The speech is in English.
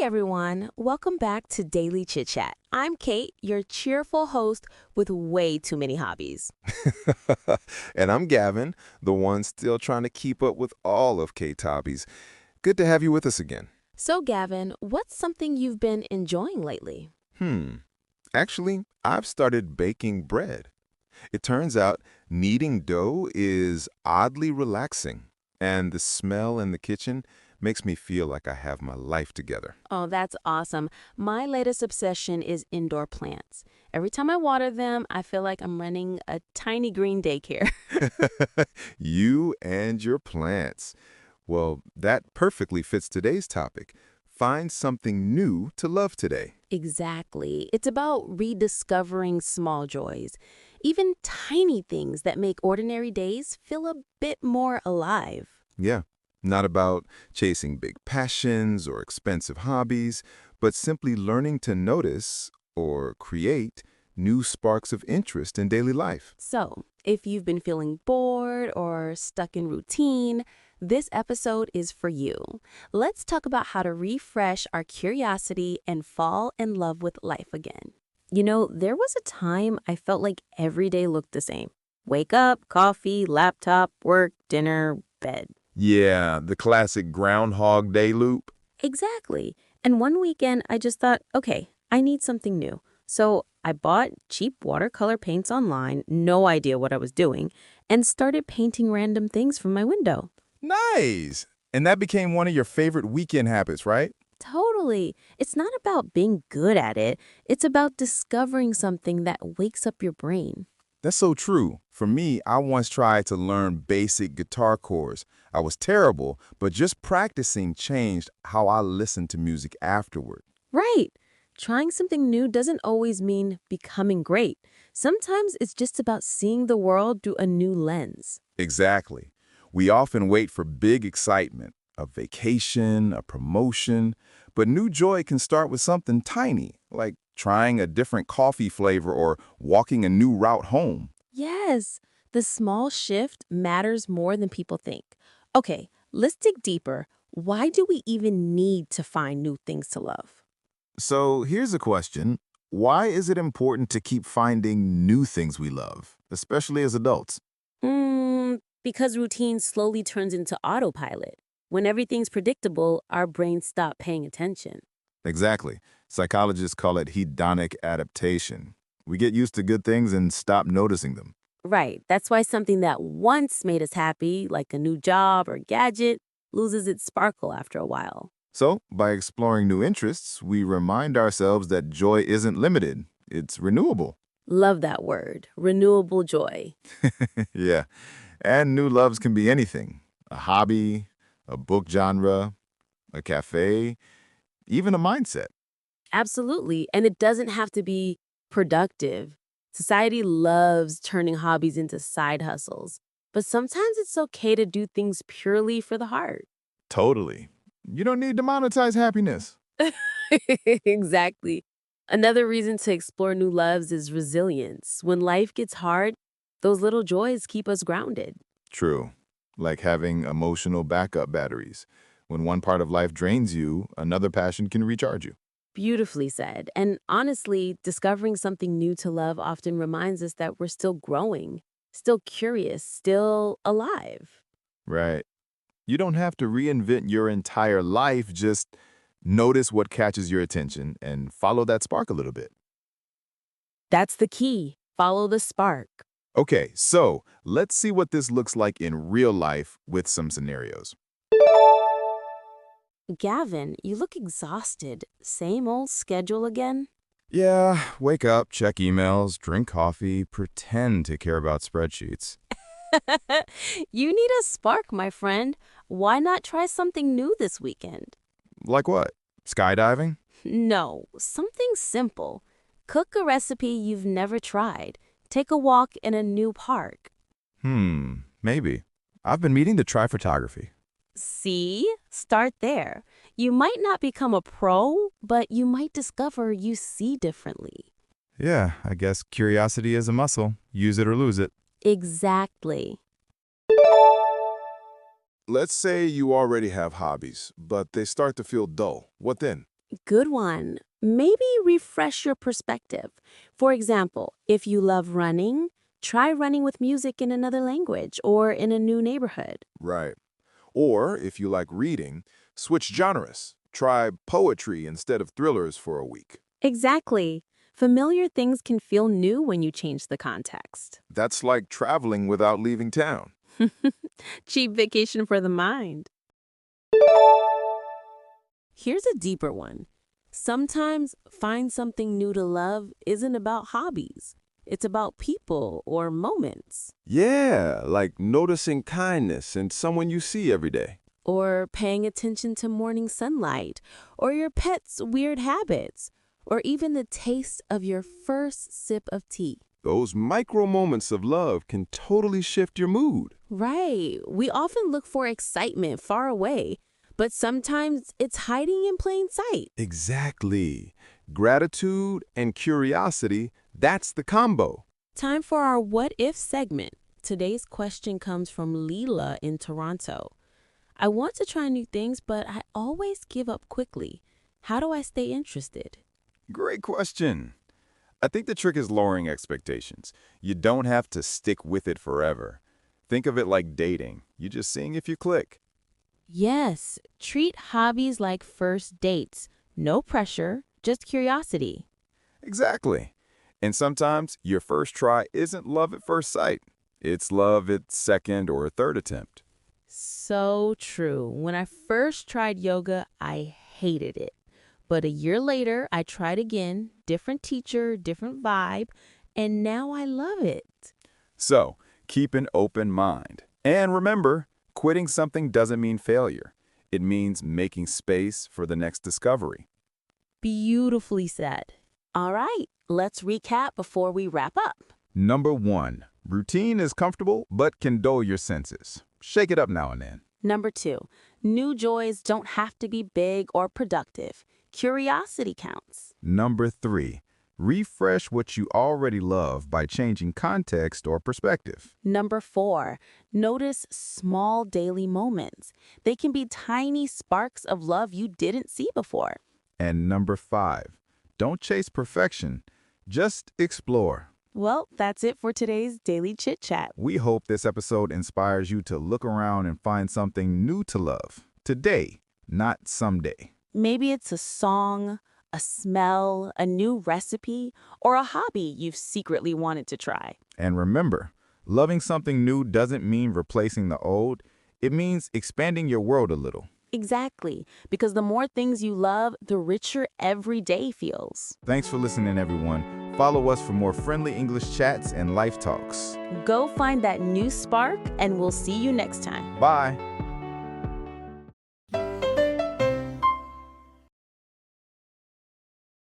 everyone. Welcome back to Daily Chit-chat. I'm Kate, your cheerful host with way too many hobbies. And I'm Gavin, the one still trying to keep up with all of Kate's hobbies. Good to have you with us again. So, Gavin, what's something you've been enjoying lately? Hmm. Actually, I've started baking bread. It turns out kneading dough is oddly relaxing, and the smell in the kitchen makes me feel like I have my life together. Oh, that's awesome. My latest obsession is indoor plants. Every time I water them, I feel like I'm running a tiny green daycare. You and your plants. Well, that perfectly fits today's topic. Find something new to love today. Exactly. It's about rediscovering small joys, even tiny things that make ordinary days feel a bit more alive. Yeah, not about chasing big passions or expensive hobbies, but simply learning to notice or create new sparks of interest in daily life. So, if you've been feeling bored or stuck in routine, this episode is for you. Let's talk about how to refresh our curiosity and fall in love with life again. You know, there was a time I felt like every day looked the same. Wake up, coffee, laptop, work, dinner, bed. Yeah, the classic Groundhog Day loop. Exactly. And one weekend, I just thought, okay, I need something new. So I bought cheap watercolor paints online, no idea what I was doing, and started painting random things from my window. Nice. And that became one of your favorite weekend habits, right? Totally. It's not about being good at it. It's about discovering something that wakes up your brain. That's so true. For me, I once tried to learn basic guitar chords. I was terrible, but just practicing changed how I listened to music afterward. Right. Trying something new doesn't always mean becoming great. Sometimes it's just about seeing the world through a new lens. Exactly. We often wait for big excitement, a vacation, a promotion, but new joy can start with something tiny, like trying a different coffee flavor or walking a new route home. Yes, the small shift matters more than people think. Okay, let's dig deeper. Why do we even need to find new things to love? So here's a question. Why is it important to keep finding new things we love, especially as adults? Because routine slowly turns into autopilot. When everything's predictable, our brains stop paying attention. Exactly. Psychologists call it hedonic adaptation. We get used to good things and stop noticing them. Right, that's why something that once made us happy, like a new job or gadget, loses its sparkle after a while. So, by exploring new interests, we remind ourselves that joy isn't limited, it's renewable. Love that word, renewable joy. Yeah. And new loves can be anything: a hobby, a book genre, a cafe, even a mindset. Absolutely. And it doesn't have to be productive. Society loves turning hobbies into side hustles, but sometimes it's okay to do things purely for the heart. Totally. You don't need to monetize happiness. Exactly. Another reason to explore new loves is resilience. When life gets hard, those little joys keep us grounded. True. Like having emotional backup batteries. When one part of life drains you, another passion can recharge you. Beautifully said. And honestly, discovering something new to love often reminds us that we're still growing, still curious, still alive. Right. You don't have to reinvent your entire life, just notice what catches your attention and follow that spark a little bit. That's the key. Follow the spark. Okay, so let's see what this looks like in real life with some scenarios. Gavin, you look exhausted. Same old schedule again? Yeah, wake up, check emails, drink coffee, pretend to care about spreadsheets. You need a spark, my friend. Why not try something new this weekend? Like what? Skydiving? No, something simple. Cook a recipe you've never tried. Take a walk in a new park. Maybe. I've been meaning to try photography. See? Start there. You might not become a pro, but you might discover you see differently. Yeah, I guess curiosity is a muscle. Use it or lose it. Exactly. Let's say you already have hobbies, but they start to feel dull. What then? Good one. Maybe refresh your perspective. For example, if you love running, try running with music in another language or in a new neighborhood. Right. Or, if you like reading, switch genres. Try poetry instead of thrillers for a week. Exactly. Familiar things can feel new when you change the context. That's like traveling without leaving town. Cheap vacation for the mind. Here's a deeper one. Sometimes find something new to love isn't about hobbies. It's about people or moments. Yeah, like noticing kindness in someone you see every day. Or paying attention to morning sunlight, or your pet's weird habits, or even the taste of your first sip of tea. Those micro moments of love can totally shift your mood. Right. We often look for excitement far away, but sometimes it's hiding in plain sight. Exactly. Gratitude and curiosity, that's the combo. Time for our What If segment. Today's question comes from Leela in Toronto. I want to try new things, but I always give up quickly. How do I stay interested? Great question. I think the trick is lowering expectations. You don't have to stick with it forever. Think of it like dating. You're just seeing if you click. Yes, treat hobbies like first dates. No pressure, just curiosity. Exactly. And sometimes your first try isn't love at first sight. It's love at second or third attempt. So true. When I first tried yoga, I hated it. But a year later, I tried again, different teacher, different vibe, and now I love it. So, keep an open mind. And remember, quitting something doesn't mean failure. It means making space for the next discovery. Beautifully said. All right, let's recap before we wrap up. Number 1, routine is comfortable but can dull your senses. Shake it up now and then. Number 2, new joys don't have to be big or productive. Curiosity counts. Number 3, refresh what you already love by changing context or perspective. Number 4, notice small daily moments. They can be tiny sparks of love you didn't see before. And number 5, don't chase perfection, just explore. Well, that's it for today's Daily Chit Chat. We hope this episode inspires you to look around and find something new to love. Today, not someday. Maybe it's a song, a smell, a new recipe, or a hobby you've secretly wanted to try. And remember, loving something new doesn't mean replacing the old. It means expanding your world a little. Exactly, because the more things you love, the richer every day feels. Thanks for listening, everyone. Follow us for more friendly English chats and life talks. Go find that new spark, and we'll see you next time. Bye.